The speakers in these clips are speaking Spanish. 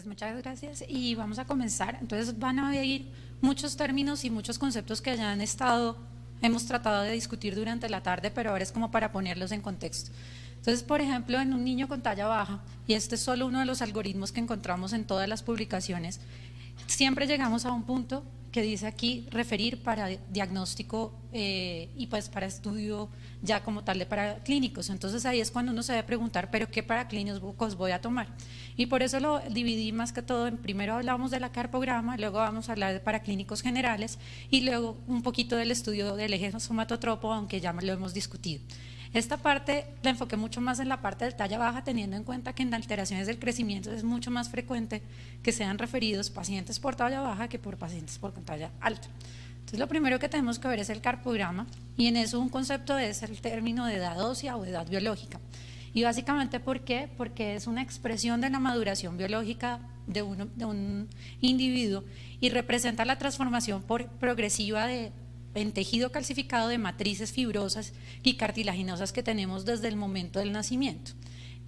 Pues muchas gracias y vamos a comenzar. Entonces van a ir muchos términos y muchos conceptos que ya hemos tratado de discutir durante la tarde, pero ahora es como para ponerlos en contexto. Entonces, por ejemplo, en un niño con talla baja, y este es solo uno de los algoritmos que encontramos en todas las publicaciones, siempre llegamos a un punto que dice aquí referir para diagnóstico y pues para estudio ya como tal de para clínicos. Entonces ahí es cuando uno se debe preguntar, pero ¿qué para clínicos voy a tomar? Y por eso lo dividí más que todo en primero hablamos de la carpograma, luego vamos a hablar de paraclínicos generales y luego un poquito del estudio del eje somatotropo, aunque ya lo hemos discutido. Esta parte la enfoqué mucho más en la parte de talla baja, teniendo en cuenta que en alteraciones del crecimiento es mucho más frecuente que sean referidos pacientes por talla baja que por pacientes por talla alta. Entonces, lo primero que tenemos que ver es el carpograma, y en eso un concepto es el término de edad ósea o edad biológica. Y básicamente, ¿por qué? Porque es una expresión de la maduración biológica de un individuo y representa la transformación progresiva en tejido calcificado de matrices fibrosas y cartilaginosas que tenemos desde el momento del nacimiento,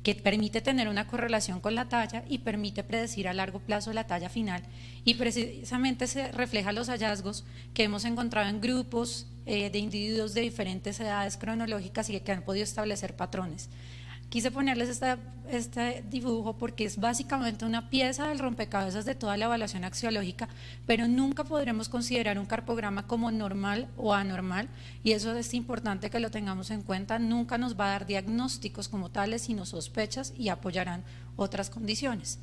que permite tener una correlación con la talla y permite predecir a largo plazo la talla final, y precisamente se refleja los hallazgos que hemos encontrado en grupos de individuos de diferentes edades cronológicas y que han podido establecer patrones. Quise ponerles este dibujo porque es básicamente una pieza del rompecabezas de toda la evaluación axiológica, pero nunca podremos considerar un carpograma como normal o anormal, y eso es importante que lo tengamos en cuenta. Nunca nos va a dar diagnósticos como tales, sino sospechas, y apoyarán otras condiciones.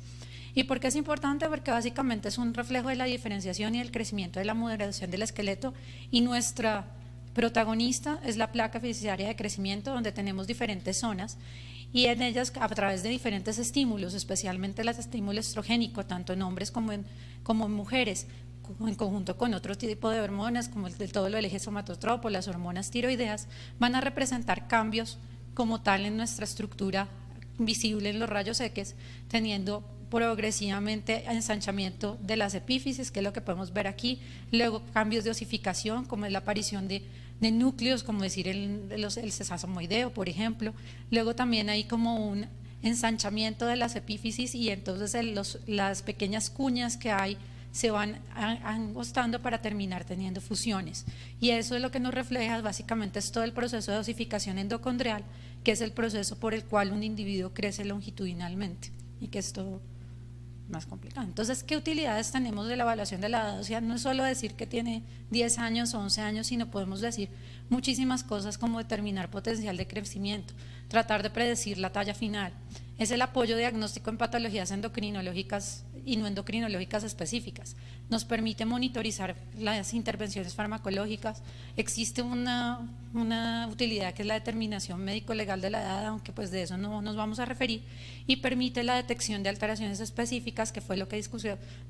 ¿Y por qué es importante? Porque básicamente es un reflejo de la diferenciación y el crecimiento de la moderación del esqueleto, y nuestra protagonista es la placa fiduciaria de crecimiento, donde tenemos diferentes zonas, y en ellas a través de diferentes estímulos, especialmente el estímulo estrogénico, tanto en hombres como en mujeres, en conjunto con otro tipo de hormonas como todo el eje somatotropo, las hormonas tiroideas, van a representar cambios como tal en nuestra estructura visible en los rayos X, teniendo progresivamente ensanchamiento de las epífisis, que es lo que podemos ver aquí, luego cambios de osificación, como es la aparición de núcleos, como decir el sesamoideo, por ejemplo, luego también hay como un ensanchamiento de las epífisis, y entonces las pequeñas cuñas que hay se van angostando para terminar teniendo fusiones, y eso es lo que nos refleja básicamente es todo el proceso de osificación endocondrial, que es el proceso por el cual un individuo crece longitudinalmente, y que es todo más complicado. Entonces, ¿qué utilidades tenemos de la evaluación de la edad? O sea, no es solo decir que tiene 10 años o 11 años, sino podemos decir muchísimas cosas, como determinar potencial de crecimiento, tratar de predecir la talla final. Es el apoyo diagnóstico en patologías endocrinológicas y no endocrinológicas específicas. Nos permite monitorizar las intervenciones farmacológicas. Existe una utilidad que es la determinación médico-legal de la edad, aunque pues de eso no nos vamos a referir, y permite la detección de alteraciones específicas, que fue lo que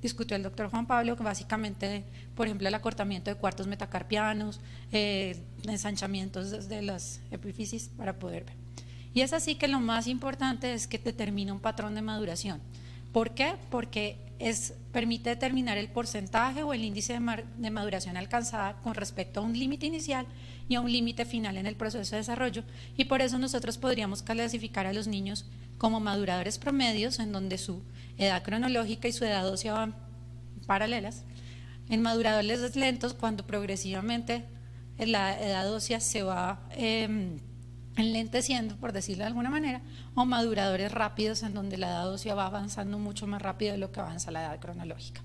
discutió el doctor Juan Pablo, que básicamente, por ejemplo, el acortamiento de cuartos metacarpianos, ensanchamientos de las epífisis para poder ver. Y es así que lo más importante es que determina un patrón de maduración. ¿Por qué? Porque permite determinar el porcentaje o el índice de maduración alcanzada con respecto a un límite inicial y a un límite final en el proceso de desarrollo, y por eso nosotros podríamos clasificar a los niños como maduradores promedios, en donde su edad cronológica y su edad ósea van paralelas, en maduradores lentos, cuando progresivamente la edad ósea se va enlenteciendo, por decirlo de alguna manera, o maduradores rápidos, en donde la edad ósea va avanzando mucho más rápido de lo que avanza la edad cronológica.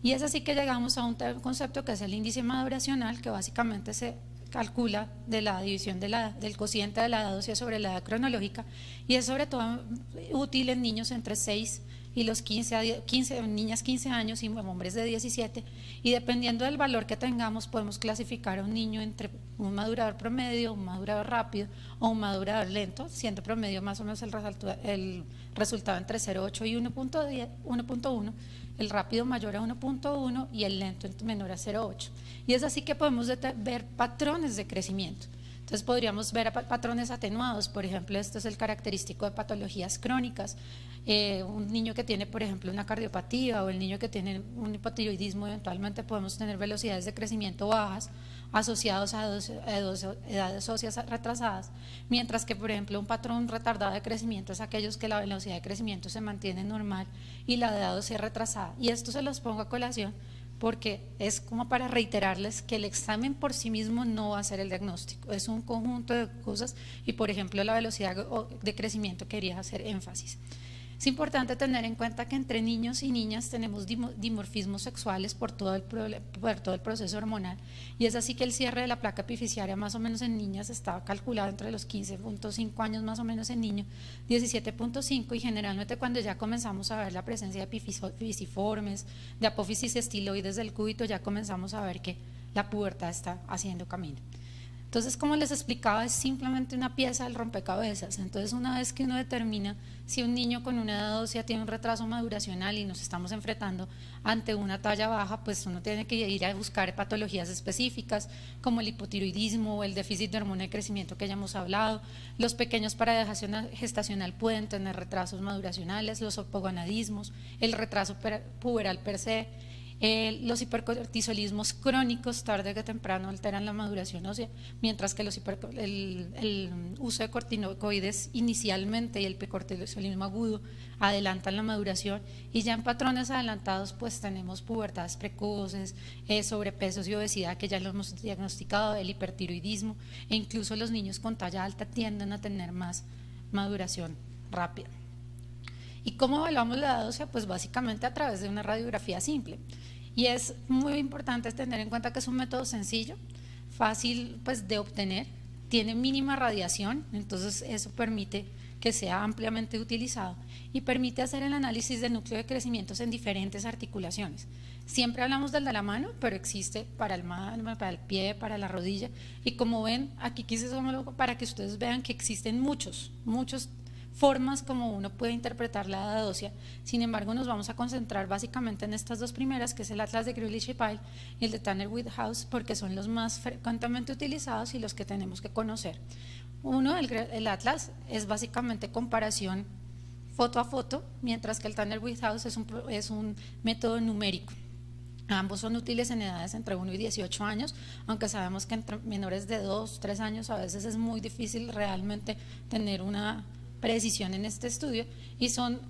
Y es así que llegamos a un concepto que es el índice maduracional, que básicamente se calcula de la división del cociente de la edad ósea sobre la edad cronológica, y es sobre todo útil en niños entre 6 y los 15, niñas 15 años y hombres de 17, y dependiendo del valor que tengamos podemos clasificar a un niño entre un madurador promedio, un madurador rápido o un madurador lento, siendo promedio más o menos el resultado entre 0,8 y 1,1, el rápido mayor a 1,1 y el lento menor a 0,8, y es así que podemos ver patrones de crecimiento. Entonces podríamos ver patrones atenuados, por ejemplo, esto es el característico de patologías crónicas, un niño que tiene, por ejemplo, una cardiopatía o el niño que tiene un hipotiroidismo, eventualmente podemos tener velocidades de crecimiento bajas asociados a edades óseas retrasadas, mientras que, por ejemplo, un patrón retardado de crecimiento es aquellos que la velocidad de crecimiento se mantiene normal y la edad ósea retrasada. Y esto se los pongo a colación porque es como para reiterarles que el examen por sí mismo no va a ser el diagnóstico, es un conjunto de cosas y, por ejemplo, la velocidad de crecimiento quería hacer énfasis. Es importante tener en cuenta que entre niños y niñas tenemos dimorfismos sexuales por todo el proceso hormonal, y es así que el cierre de la placa epifisiaria más o menos en niñas está calculado entre los 15.5 años más o menos en niños, 17.5, y generalmente cuando ya comenzamos a ver la presencia de epifisiformes, de apófisis estiloides del cúbito, ya comenzamos a ver que la pubertad está haciendo camino. Entonces, como les explicaba, es simplemente una pieza del rompecabezas. Entonces, una vez que uno determina si un niño con una edad ósea tiene un retraso maduracional y nos estamos enfrentando ante una talla baja, pues uno tiene que ir a buscar patologías específicas como el hipotiroidismo o el déficit de hormona de crecimiento que ya hemos hablado. Los pequeños para dejación gestacional pueden tener retrasos maduracionales, los hipogonadismos, el retraso puberal per se. Los hipercortisolismos crónicos tarde que temprano alteran la maduración ósea, mientras que el uso de corticoides inicialmente y el hipercortisolismo agudo adelantan la maduración, y ya en patrones adelantados pues tenemos pubertades precoces, sobrepesos y obesidad que ya lo hemos diagnosticado, el hipertiroidismo, e incluso los niños con talla alta tienden a tener más maduración rápida. ¿Y cómo evaluamos la edad ósea? Pues básicamente a través de una radiografía simple. Y es muy importante tener en cuenta que es un método sencillo, fácil pues de obtener, tiene mínima radiación, entonces eso permite que sea ampliamente utilizado y permite hacer el análisis del núcleo de crecimientos en diferentes articulaciones. Siempre hablamos del de la mano, pero existe para el mano, para el pie, para la rodilla, y como ven, aquí quise hacerlo para que ustedes vean que existen muchos formas como uno puede interpretar la edad ósea. Sin embargo, nos vamos a concentrar básicamente en estas dos primeras, que es el atlas de Grealish y Pyle y el de Tanner-Whithouse, porque son los más frecuentemente utilizados y los que tenemos que conocer. Uno, el atlas, es básicamente comparación foto a foto, mientras que el Tanner-Whithouse es un método numérico. Ambos son útiles en edades entre 1 y 18 años, aunque sabemos que entre menores de 2, 3 años a veces es muy difícil realmente tener una precisión en este estudio, y son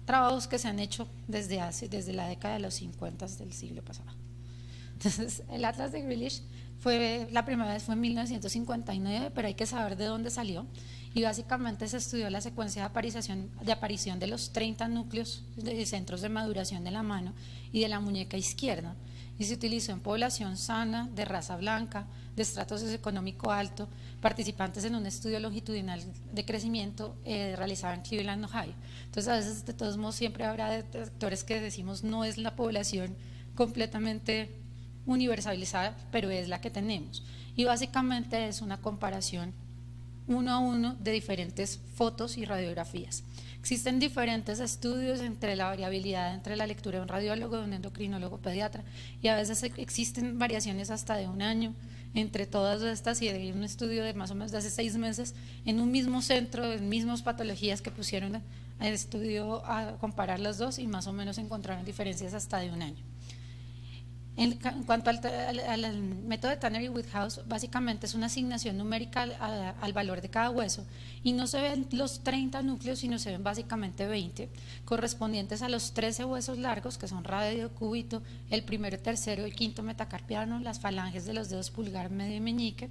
trabajos que se han hecho desde la década de los 50 del siglo pasado. Entonces, el atlas de Grealish la primera vez fue en 1959, pero hay que saber de dónde salió, y básicamente se estudió la secuencia de aparición de los 30 núcleos de centros de maduración de la mano y de la muñeca izquierda, y se utilizó en población sana, de raza blanca, de estrato socioeconómico alto, participantes en un estudio longitudinal de crecimiento realizado en Cleveland, Ohio. Entonces, a veces, de todos modos, siempre habrá detractores que decimos no es la población completamente universalizada, pero es la que tenemos. Y básicamente es una comparación 1 a 1 de diferentes fotos y radiografías. Existen diferentes estudios entre la variabilidad entre la lectura de un radiólogo, de un endocrinólogo pediatra, y a veces existen variaciones hasta de 1 año entre todas estas, y hay un estudio de más o menos de hace 6 meses en un mismo centro, en mismas patologías, que pusieron al estudio a comparar las dos y más o menos encontraron diferencias hasta de 1 año. En cuanto al método de Tanner y Whithouse, básicamente es una asignación numérica al valor de cada hueso, y no se ven los 30 núcleos, sino se ven básicamente 20, correspondientes a los 13 huesos largos, que son radio, cúbito, el primero, tercero y quinto metacarpiano, las falanges de los dedos pulgar, medio y meñique,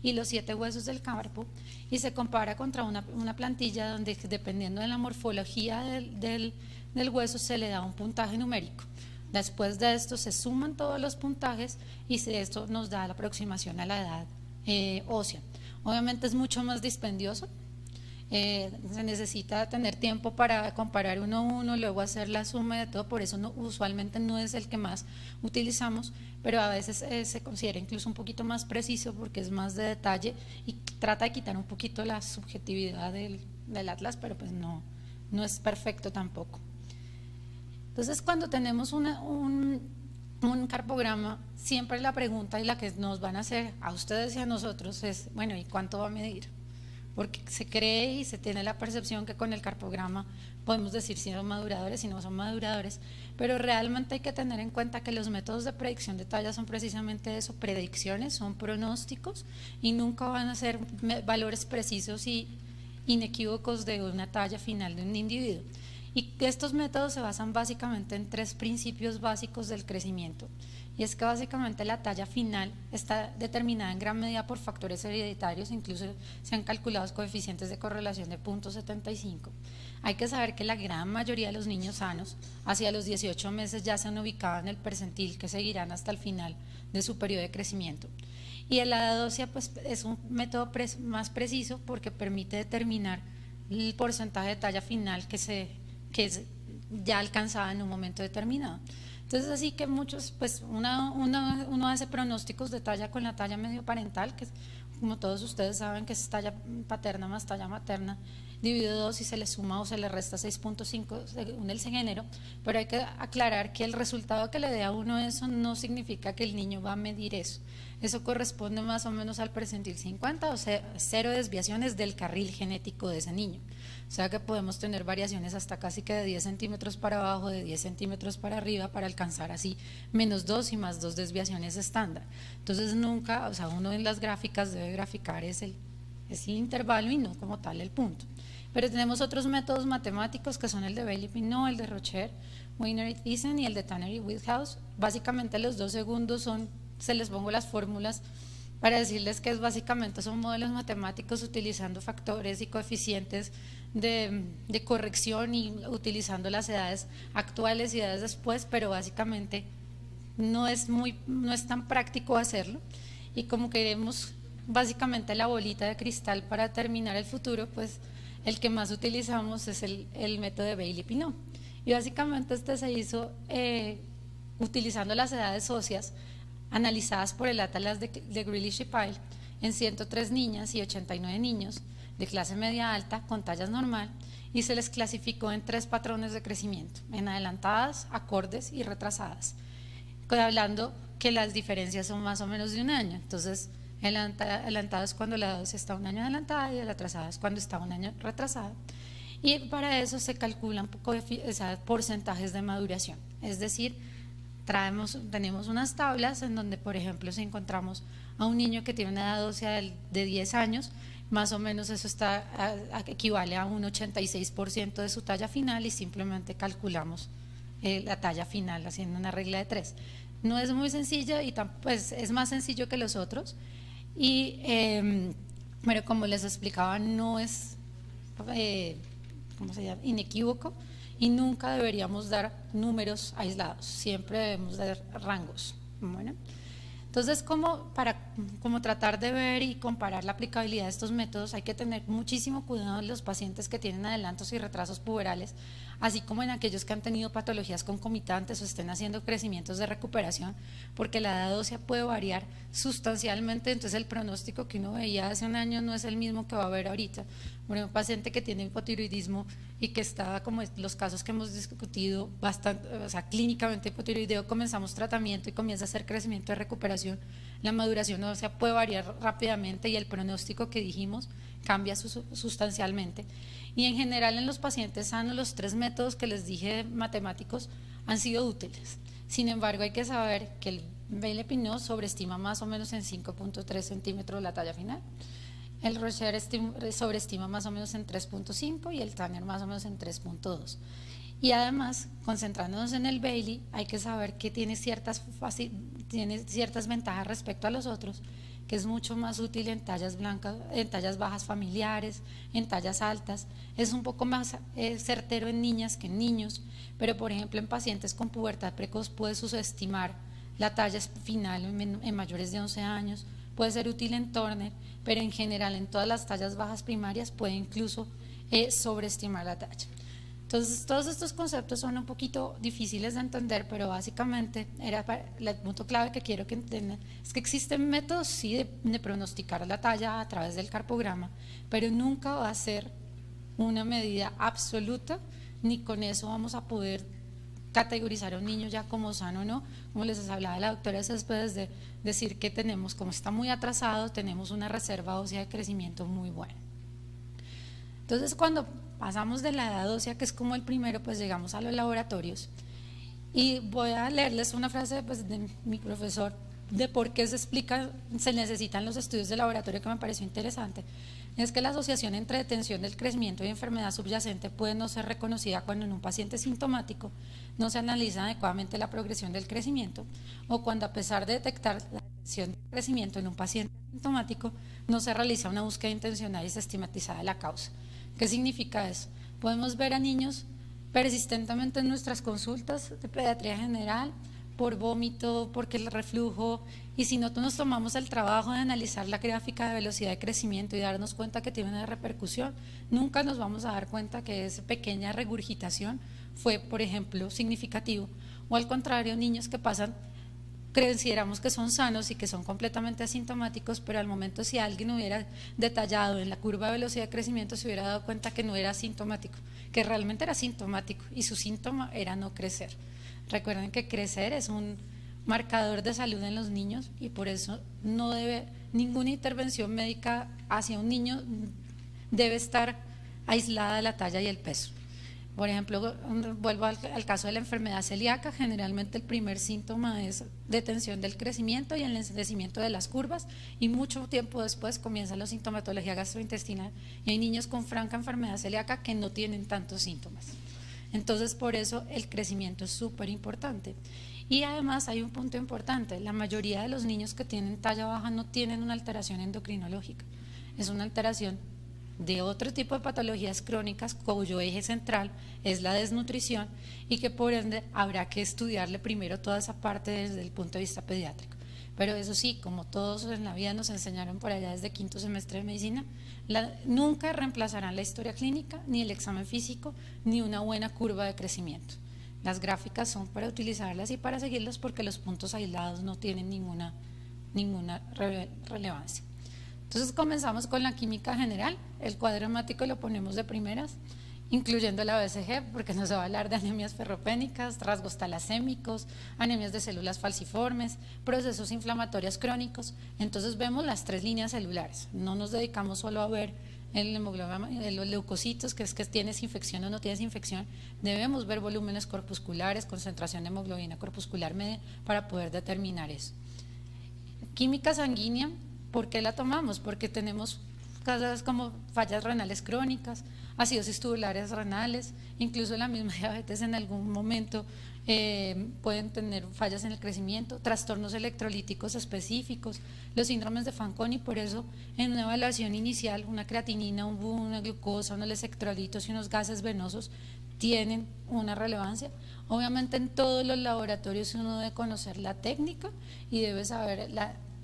y los 7 huesos del carpo, y se compara contra una plantilla donde, dependiendo de la morfología del hueso, se le da un puntaje numérico. Después de esto se suman todos los puntajes y esto nos da la aproximación a la edad ósea. Obviamente es mucho más dispendioso, se necesita tener tiempo para comparar 1 a 1, luego hacer la suma de todo, por eso usualmente no es el que más utilizamos, pero a veces se considera incluso un poquito más preciso porque es más de detalle y trata de quitar un poquito la subjetividad del atlas, pero pues no es perfecto tampoco. Entonces, cuando tenemos un un carpograma, siempre la pregunta y la que nos van a hacer a ustedes y a nosotros es, bueno, ¿y cuánto va a medir? Porque se cree y se tiene la percepción que con el carpograma podemos decir si son maduradores, si no son maduradores, pero realmente hay que tener en cuenta que los métodos de predicción de talla son precisamente eso, predicciones, son pronósticos y nunca van a ser valores precisos y inequívocos de una talla final de un individuo. Y estos métodos se basan básicamente en tres principios básicos del crecimiento. Y es que básicamente la talla final está determinada en gran medida por factores hereditarios, incluso se han calculado coeficientes de correlación de 0.75. Hay que saber que la gran mayoría de los niños sanos, hacia los 18 meses ya se han ubicado en el percentil que seguirán hasta el final de su periodo de crecimiento. Y el edad ósea pues, es un método más preciso porque permite determinar el porcentaje de talla final que es ya alcanzada en un momento determinado. Entonces, así que muchos, pues uno hace pronósticos de talla con la talla medio parental, que como todos ustedes saben que es talla paterna más talla materna, dividido 2 y se le suma o se le resta 6.5 según el género, pero hay que aclarar que el resultado que le dé a uno eso no significa que el niño va a medir eso. Eso corresponde más o menos al percentil 50, o sea, 0 desviaciones del carril genético de ese niño. O sea que podemos tener variaciones hasta casi que de 10 centímetros para abajo, de 10 centímetros para arriba, para alcanzar así -2 y +2 desviaciones estándar. Entonces nunca, o sea, uno en las gráficas debe graficar ese intervalo y no como tal el punto. Pero tenemos otros métodos matemáticos que son el de Bailey-Pinot, el de Rocher, Wiener y Thyssen y el de Tanner y Whithouse. Básicamente los 2 segundos son, se les pongo las fórmulas para decirles que básicamente son modelos matemáticos utilizando factores y coeficientes de corrección y utilizando las edades actuales y edades después, pero básicamente no es tan práctico hacerlo. Y como queremos básicamente la bolita de cristal para determinar el futuro, pues el que más utilizamos es el método de Bailey-Pinot. Y básicamente este se hizo utilizando las edades óseas analizadas por el Atlas de Grealish y Pyle en 103 niñas y 89 niños de clase media alta con tallas normal, y se les clasificó en 3 patrones de crecimiento, en adelantadas, acordes y retrasadas, hablando que las diferencias son más o menos de un año. Entonces el adelantado es cuando la dosis está un año adelantada y el atrasada es cuando está un año retrasada, y para eso se calculan porcentajes de maduración, es decir, tenemos unas tablas en donde, por ejemplo, si encontramos a un niño que tiene una edad ósea de 10 años, más o menos eso equivale a un 86% de su talla final y simplemente calculamos la talla final haciendo una regla de 3. No es muy sencilla y pues es más sencillo que los otros, pero como les explicaba no es inequívoco y nunca deberíamos dar números aislados, siempre debemos dar rangos. Bueno, entonces como tratar de ver y comparar la aplicabilidad de estos métodos, hay que tener muchísimo cuidado en los pacientes que tienen adelantos y retrasos puberales, así como en aquellos que han tenido patologías concomitantes o estén haciendo crecimientos de recuperación, porque la edad ósea puede variar sustancialmente, entonces el pronóstico que uno veía hace un año no es el mismo que va a haber ahorita. Bueno, un paciente que tiene hipotiroidismo y que está como los casos que hemos discutido bastante, o sea, clínicamente hipotiroideo, comenzamos tratamiento y comienza a hacer crecimiento de recuperación, la maduración ósea puede variar rápidamente y el pronóstico que dijimos cambia sustancialmente. Y en general en los pacientes sanos los 3 métodos que les dije matemáticos han sido útiles. Sin embargo, hay que saber que el Bailey-Pinot sobreestima más o menos en 5.3 centímetros la talla final, el Rocher sobreestima más o menos en 3.5 y el Tanner más o menos en 3.2. Y además, concentrándonos en el Bailey, hay que saber que tiene ciertas ventajas respecto a los otros, que es mucho más útil en tallas blancas, en tallas bajas familiares, en tallas altas, es un poco más certero en niñas que en niños, pero por ejemplo en pacientes con pubertad precoz puede subestimar la talla final en mayores de 11 años, puede ser útil en Turner, pero en general en todas las tallas bajas primarias puede incluso sobreestimar la talla. Entonces, todos estos conceptos son un poquito difíciles de entender, pero básicamente el punto clave que quiero que entiendan es que existen métodos, sí, de pronosticar la talla a través del carpograma, pero nunca va a ser una medida absoluta, ni con eso vamos a poder categorizar a un niño ya como sano o no, como les hablaba la doctora Céspedes, de decir que tenemos, como está muy atrasado, tenemos una reserva ósea de crecimiento muy buena. Entonces, cuando pasamos de la edad ósea, que es como el primero, pues llegamos a los laboratorios. Y voy a leerles una frase pues, de mi profesor de por qué se necesitan los estudios de laboratorio, que me pareció interesante. Es que la asociación entre detención del crecimiento y enfermedad subyacente puede no ser reconocida cuando en un paciente sintomático no se analiza adecuadamente la progresión del crecimiento, o cuando, a pesar de detectar la detención del crecimiento en un paciente sintomático, no se realiza una búsqueda intencional y sistematizada de la causa. ¿Qué significa eso? Podemos ver a niños persistentemente en nuestras consultas de pediatría general por vómito, porque el reflujo, y si no nos tomamos el trabajo de analizar la gráfica de velocidad de crecimiento y darnos cuenta que tiene una repercusión, nunca nos vamos a dar cuenta que esa pequeña regurgitación fue, por ejemplo, significativo. O al contrario, niños que pasan, consideramos que son sanos y que son completamente asintomáticos, pero al momento, si alguien hubiera detallado en la curva de velocidad de crecimiento, se hubiera dado cuenta que no era asintomático, que realmente era sintomático y su síntoma era no crecer. Recuerden que crecer es un marcador de salud en los niños y por eso no debe, ninguna intervención médica hacia un niño debe estar aislada de la talla y el peso. Por ejemplo, vuelvo al caso de la enfermedad celíaca, generalmente el primer síntoma es detención del crecimiento y el enlentecimiento de las curvas, y mucho tiempo después comienza la sintomatología gastrointestinal, y hay niños con franca enfermedad celíaca que no tienen tantos síntomas. Entonces, por eso el crecimiento es súper importante. Y además hay un punto importante: la mayoría de los niños que tienen talla baja no tienen una alteración endocrinológica, es una alteración de otro tipo de patologías crónicas cuyo eje central es la desnutrición, y que por ende habrá que estudiarle primero toda esa parte desde el punto de vista pediátrico. Pero eso sí, como todos en la vida nos enseñaron por allá desde quinto semestre de medicina, nunca reemplazarán la historia clínica, ni el examen físico, ni una buena curva de crecimiento. Las gráficas son para utilizarlas y para seguirlas, porque los puntos aislados no tienen ninguna relevancia. Entonces comenzamos con la química general. El cuadro hemático lo ponemos de primeras, incluyendo la BCG, porque nos va a hablar de anemias ferropénicas, rasgos talasémicos, anemias de células falciformes, procesos inflamatorios crónicos. Entonces vemos las tres líneas celulares, no nos dedicamos solo a ver el hemoglobina, los leucocitos, que es que tienes infección o no tienes infección, debemos ver volúmenes corpusculares, concentración de hemoglobina corpuscular media, para poder determinar eso. Química sanguínea, ¿por qué la tomamos? Porque tenemos casos como fallas renales crónicas, acidosis tubulares renales, incluso la misma diabetes en algún momento pueden tener fallas en el crecimiento, trastornos electrolíticos específicos, los síndromes de Fanconi. Por eso en una evaluación inicial una creatinina, una glucosa, unos electrolitos y unos gases venosos tienen una relevancia. Obviamente en todos los laboratorios uno debe conocer la técnica y debe saber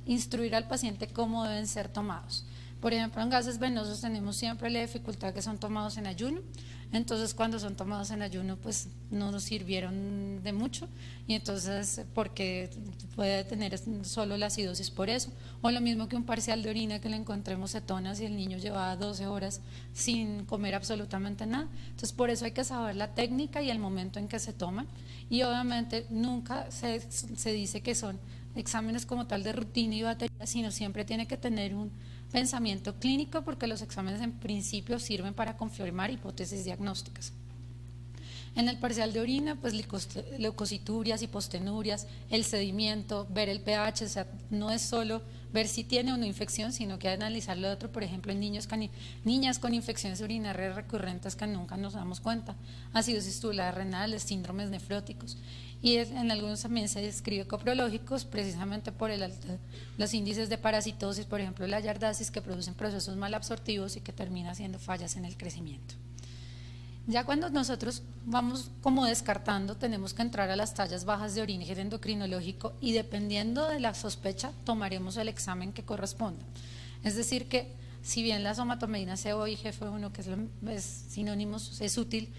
instruir al paciente cómo deben ser tomados. Por ejemplo, en gases venosos tenemos siempre la dificultad que son tomados en ayuno. Entonces, cuando son tomados en ayuno, pues no nos sirvieron de mucho, y entonces, porque puede tener solo la acidosis por eso. O lo mismo que un parcial de orina, que le encontremos cetonas y el niño llevaba 12 horas sin comer absolutamente nada. Entonces, por eso hay que saber la técnica y el momento en que se toman. Y obviamente nunca se dice que son exámenes como tal de rutina y batería, sino siempre tiene que tener un pensamiento clínico, porque los exámenes en principio sirven para confirmar hipótesis diagnósticas. En el parcial de orina, pues leucociturias, hipostenurias, el sedimiento, ver el pH, o sea, no es solo ver si tiene o no infección, sino que hay que analizar lo otro. Por ejemplo, en niñas con infecciones urinarias recurrentes que nunca nos damos cuenta, acidosis tubular renales, síndromes nefróticos. Y en algunos también se describe coprológicos, precisamente por los índices de parasitosis, por ejemplo la yardasis, que producen procesos malabsortivos y que termina haciendo fallas en el crecimiento. Ya cuando nosotros vamos como descartando, tenemos que entrar a las tallas bajas de origen endocrinológico, y dependiendo de la sospecha tomaremos el examen que corresponda. Es decir que, si bien la somatomedina CO y GF1, que es sinónimos, es útil,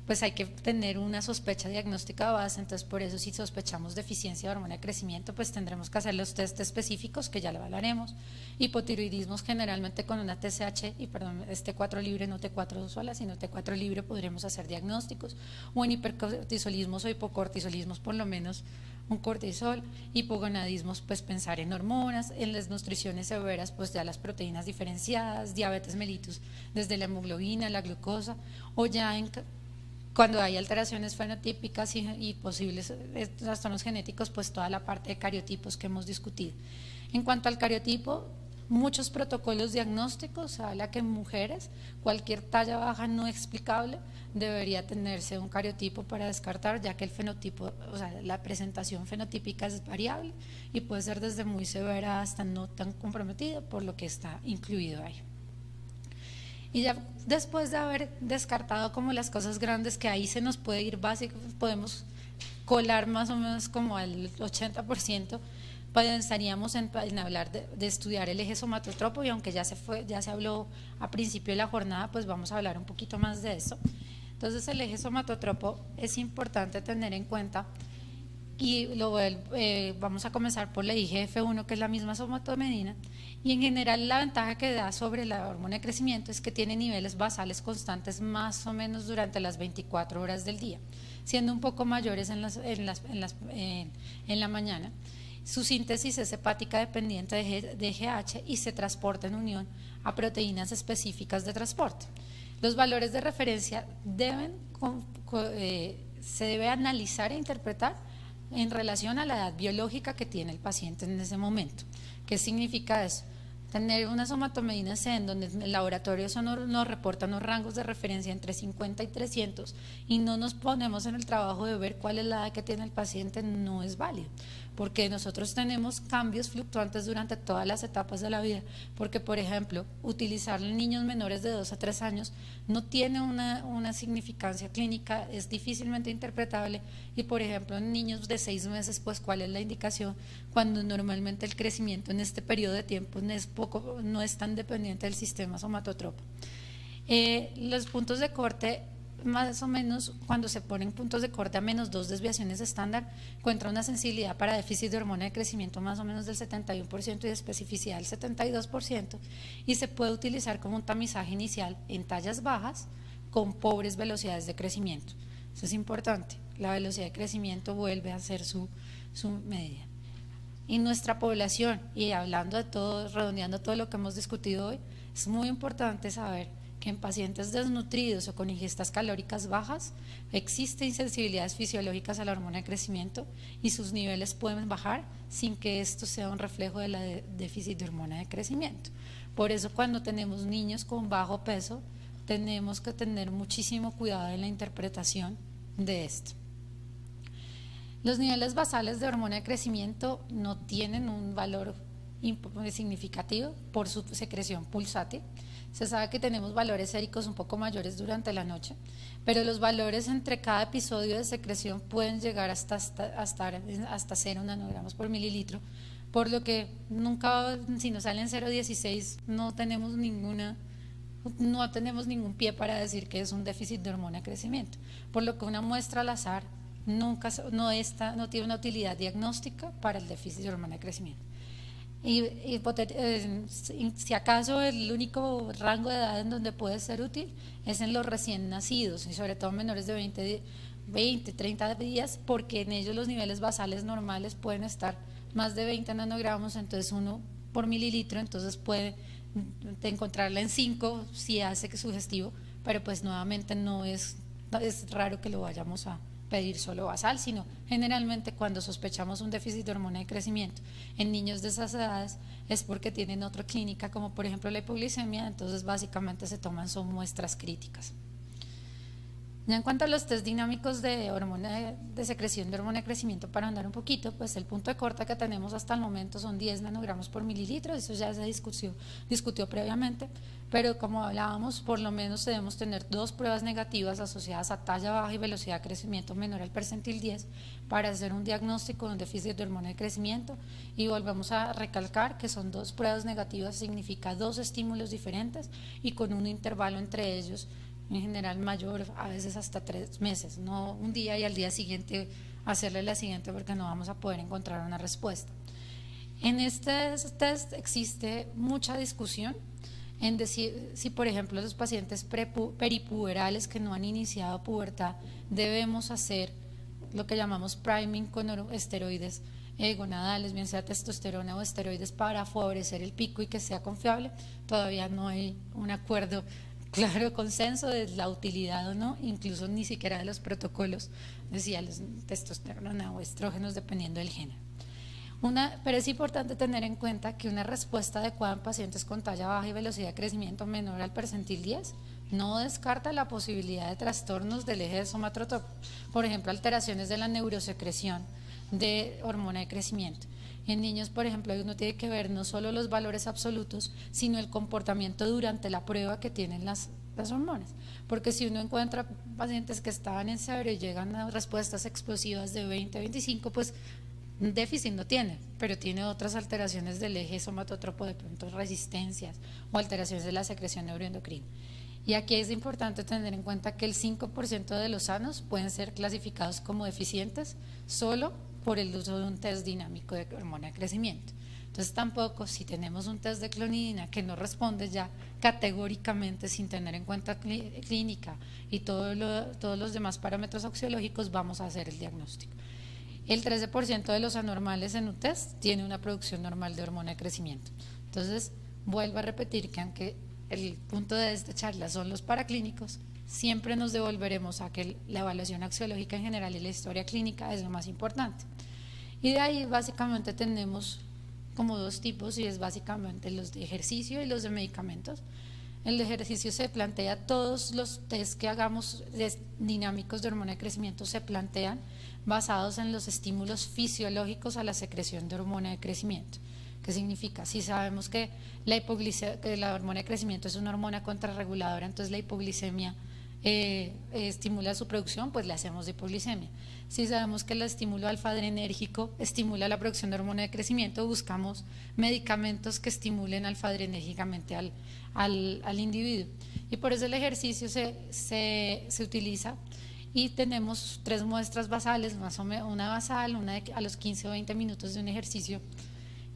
pues hay que tener una sospecha diagnóstica de base. Entonces por eso si sospechamos deficiencia de hormona de crecimiento, pues tendremos que hacer los test específicos que ya lo hablaremos. Hipotiroidismos generalmente con una TSH, T4 libre, no T4 sola, sino T4 libre podremos hacer diagnósticos, o en hipercortisolismos o hipocortisolismos por lo menos un cortisol, hipogonadismos pues pensar en hormonas, en las nutriciones severas pues ya las proteínas diferenciadas, diabetes mellitus desde la hemoglobina, la glucosa, o ya cuando hay alteraciones fenotípicas y posibles trastornos genéticos, pues toda la parte de cariotipos que hemos discutido. En cuanto al cariotipo, muchos protocolos diagnósticos habla que en mujeres cualquier talla baja no explicable debería tenerse un cariotipo para descartar, ya que el fenotipo, o sea, la presentación fenotípica es variable y puede ser desde muy severa hasta no tan comprometida, por lo que está incluido ahí. Y ya después de haber descartado como las cosas grandes, que ahí se nos puede ir básico, podemos colar más o menos como al 80%, pensaríamos en hablar de estudiar el eje somatotropo, y aunque ya se habló a principio de la jornada, pues vamos a hablar un poquito más de eso. Entonces el eje somatotropo es importante tener en cuenta, y vamos a comenzar por la IGF-1, que es la misma somatomedina, y en general la ventaja que da sobre la hormona de crecimiento es que tiene niveles basales constantes más o menos durante las 24 horas del día, siendo un poco mayores en la mañana. Su síntesis es hepática dependiente de GH y se transporta en unión a proteínas específicas de transporte. Los valores de referencia se debe analizar e interpretar en relación a la edad biológica que tiene el paciente en ese momento. ¿Qué significa eso? Tener una somatomedina C en donde el laboratorio nos reporta unos rangos de referencia entre 50 y 300 y no nos ponemos en el trabajo de ver cuál es la edad que tiene el paciente, no es válido, porque nosotros tenemos cambios fluctuantes durante todas las etapas de la vida, porque por ejemplo, utilizar en niños menores de 2 a 3 años no tiene una significancia clínica, es difícilmente interpretable, y por ejemplo en niños de 6 meses, pues cuál es la indicación cuando normalmente el crecimiento en este periodo de tiempo no es tan dependiente del sistema somatotropo. Los puntos de corte, más o menos cuando se ponen puntos de corte a -2 desviaciones estándar, encuentra una sensibilidad para déficit de hormona de crecimiento más o menos del 71% y de especificidad del 72%, y se puede utilizar como un tamizaje inicial en tallas bajas con pobres velocidades de crecimiento. Eso es importante, la velocidad de crecimiento vuelve a ser su medida. Y nuestra población, y hablando de todo, redondeando todo lo que hemos discutido hoy, es muy importante saber que en pacientes desnutridos o con ingestas calóricas bajas existen insensibilidades fisiológicas a la hormona de crecimiento y sus niveles pueden bajar sin que esto sea un reflejo de la déficit de hormona de crecimiento. Por eso cuando tenemos niños con bajo peso tenemos que tener muchísimo cuidado en la interpretación de esto. Los niveles basales de hormona de crecimiento no tienen un valor significativo por su secreción pulsátil. Se sabe que tenemos valores séricos un poco mayores durante la noche, pero los valores entre cada episodio de secreción pueden llegar hasta 0 nanogramos por mililitro, por lo que nunca, si nos salen 0,16, no tenemos ningún pie para decir que es un déficit de hormona de crecimiento, por lo que una muestra al azar no tiene una utilidad diagnóstica para el déficit de hormona de crecimiento. Si acaso el único rango de edad en donde puede ser útil es en los recién nacidos y sobre todo menores de 20, 30 días, porque en ellos los niveles basales normales pueden estar más de 20 nanogramos, entonces 1 por mililitro, entonces puede encontrarla en 5 si hace que sugestivo, pero pues nuevamente es raro que lo vayamos a pedir solo basal, sino generalmente cuando sospechamos un déficit de hormona de crecimiento en niños de esas edades es porque tienen otra clínica, como por ejemplo la hipoglicemia, entonces básicamente se toman son muestras críticas. Ya en cuanto a los test dinámicos de secreción de hormona de crecimiento, para andar un poquito, pues el punto de corte que tenemos hasta el momento son 10 nanogramos por mililitro, eso ya se discutió previamente, pero como hablábamos, por lo menos debemos tener 2 pruebas negativas asociadas a talla baja y velocidad de crecimiento menor al percentil 10 para hacer un diagnóstico de un déficit de hormona de crecimiento, y volvemos a recalcar que son 2 pruebas negativas, significa 2 estímulos diferentes y con un intervalo entre ellos en general mayor, a veces hasta 3 meses, no un día y al día siguiente hacerle la siguiente porque no vamos a poder encontrar una respuesta. En este test existe mucha discusión en decir si, por ejemplo, los pacientes peripuberales que no han iniciado pubertad debemos hacer lo que llamamos priming con esteroides gonadales, bien sea testosterona o esteroides, para favorecer el pico y que sea confiable. Todavía no hay un acuerdo claro, consenso de la utilidad o no, incluso ni siquiera de los protocolos, decía los testosterona o estrógenos dependiendo del género. Pero es importante tener en cuenta que una respuesta adecuada en pacientes con talla baja y velocidad de crecimiento menor al percentil 10 no descarta la posibilidad de trastornos del eje de somatrotropo, por ejemplo, alteraciones de la neurosecreción de hormona de crecimiento. En niños, por ejemplo, uno tiene que ver no solo los valores absolutos, sino el comportamiento durante la prueba que tienen las hormonas. Porque si uno encuentra pacientes que estaban en severo y llegan a respuestas explosivas de 20 a 25, pues un déficit no tiene, pero tiene otras alteraciones del eje somatotropo, de pronto resistencias o alteraciones de la secreción neuroendocrina. Y aquí es importante tener en cuenta que el 5% de los sanos pueden ser clasificados como deficientes solo por el uso de un test dinámico de hormona de crecimiento. Entonces tampoco, si tenemos un test de clonidina que no responde ya categóricamente sin tener en cuenta clínica y todos los demás parámetros axiológicos, vamos a hacer el diagnóstico. El 13% de los anormales en un test tiene una producción normal de hormona de crecimiento. Entonces, vuelvo a repetir que aunque el punto de esta charla son los paraclínicos, siempre nos devolveremos a que la evaluación axiológica en general y la historia clínica es lo más importante. Y de ahí básicamente tenemos como dos tipos, y es básicamente los de ejercicio y los de medicamentos. El de ejercicio se plantea, todos los test que hagamos dinámicos de hormona de crecimiento se plantean basados en los estímulos fisiológicos a la secreción de hormona de crecimiento. ¿Qué significa? Si sabemos que la hormona de crecimiento es una hormona contrarreguladora, entonces la hipoglicemia estimula su producción, pues le hacemos hipoglicemia. Si sabemos que el estímulo alfa-adrenérgico estimula la producción de hormona de crecimiento, buscamos medicamentos que estimulen alfa-adrenérgicamente al individuo. Y por eso el ejercicio se utiliza, y tenemos 3 muestras basales, más o menos una basal, una a los 15 o 20 minutos de un ejercicio,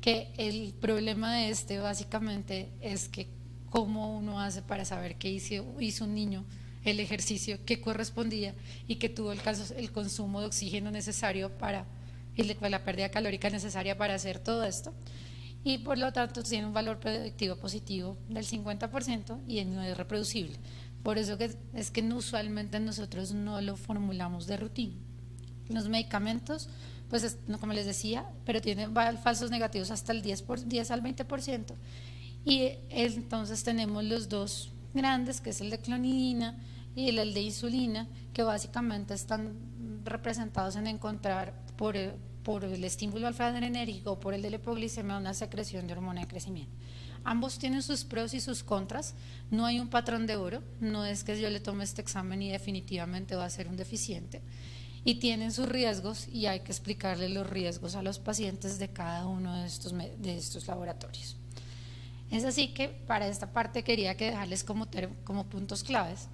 que el problema de básicamente es que cómo uno hace para saber que hizo un niño el ejercicio que correspondía y que tuvo el consumo de oxígeno necesario y la pérdida calórica necesaria para hacer todo esto, y por lo tanto tiene un valor predictivo positivo del 50% y no es reproducible. Por eso es que usualmente nosotros no lo formulamos de rutina. Los medicamentos, pues como les decía, pero tienen falsos negativos hasta el 10 al 20%, y entonces tenemos los dos grandes, que es el de clonidina y el de insulina, que básicamente están representados en encontrar por el estímulo alfa-adrenérgico o por el de la hipoglicemia una secreción de hormona de crecimiento. Ambos tienen sus pros y sus contras, no hay un patrón de oro, no es que yo le tome este examen y definitivamente va a ser un deficiente, y tienen sus riesgos y hay que explicarle los riesgos a los pacientes de cada uno de estos laboratorios. Es así que para esta parte quería dejarles como puntos claves.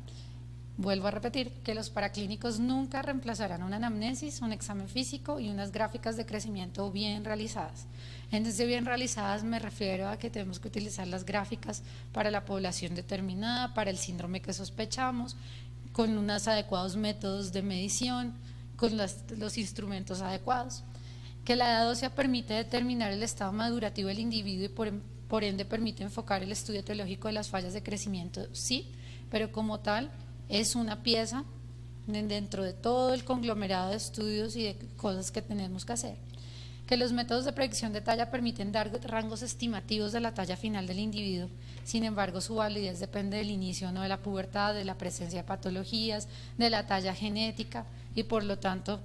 Vuelvo a repetir que los paraclínicos nunca reemplazarán una anamnesis, un examen físico y unas gráficas de crecimiento bien realizadas. En ese bien realizadas me refiero a que tenemos que utilizar las gráficas para la población determinada, para el síndrome que sospechamos, con unos adecuados métodos de medición, con los instrumentos adecuados. Que la edad ósea permite determinar el estado madurativo del individuo y por ende permite enfocar el estudio etiológico de las fallas de crecimiento, sí, pero como tal es una pieza dentro de todo el conglomerado de estudios y de cosas que tenemos que hacer. Que los métodos de predicción de talla permiten dar rangos estimativos de la talla final del individuo, sin embargo su validez depende del inicio o no de la pubertad, de la presencia de patologías, de la talla genética, y por lo tanto,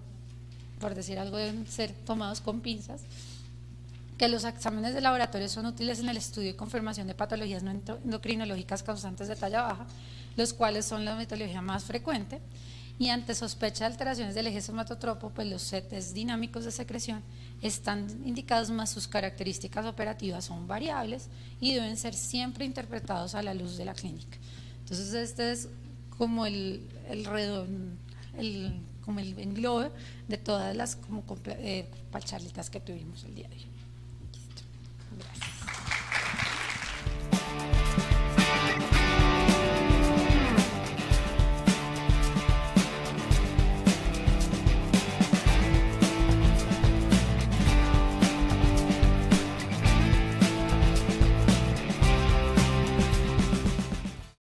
por decir algo, deben ser tomados con pinzas. Que los exámenes de laboratorio son útiles en el estudio y confirmación de patologías no endocrinológicas causantes de talla baja, los cuales son la metodología más frecuente, y ante sospecha de alteraciones del eje somatotropo, pues los test dinámicos de secreción están indicados, más sus características operativas son variables y deben ser siempre interpretados a la luz de la clínica. Entonces este es como como el englobe de todas las como charlitas que tuvimos el día de hoy. Listo. Gracias.